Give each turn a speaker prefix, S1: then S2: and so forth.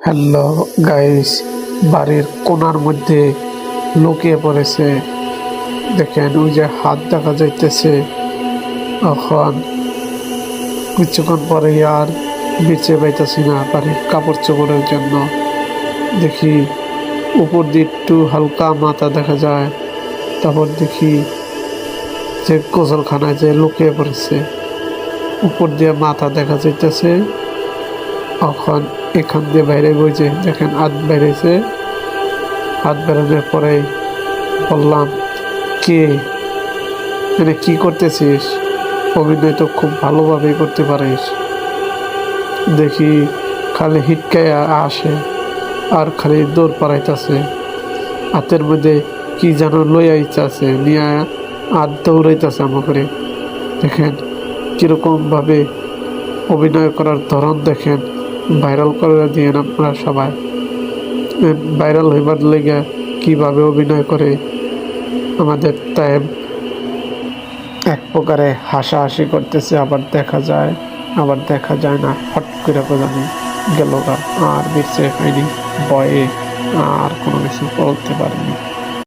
S1: Hello guys, বাড়ির কোণার মধ্যে লুকিয়ে পড়েছে। দেখেন ওই যে হাত দেখা যাইতেছে। এখন কিছুক্ষণ পরে আর বেঁচে পাইতেছি না বাড়ির কাপড় চোপড়ের জন্য। দেখি উপর দিয়ে একটু হালকা মাথা দেখা যায়, তারপর দেখি যে গোসলখানায় যে লুকিয়ে পড়েছে, উপর দিয়ে মাথা দেখা যাইতেছে। এখন এখান দিয়ে বাইরে গেছে, দেখেন হাত বেড়েছে। হাত বেরোনোর পরেই বললাম, কে মানে কি করতেছিস? অভিনয় তো খুব ভালোভাবেই করতে পারিস। দেখি খালি হিটকায় আসে আর খালি দৌড় পাড়াইতেছে, হাতের মধ্যে কি যেন লই আইতাছে, নিয়ে আর দৌড়াইতেছে আমাকে। দেখেন কিরকম ভাবে অভিনয় করার ধরন দেখেন। ভাইরাল করে দিয়ে আপনারা সবাই, ভাইরাল হইবার লেগে কিভাবে অভিনয় করে আমাদের তাইব এক প্রকারে হাসাহাসি করতেছে, আবার দেখা যায় আবার দেখা যায় না। হট করে জানি গেল গা, আর বেঁচে হয়নি, ভয়ে আর কোনো কিছু বলতে পারিনি।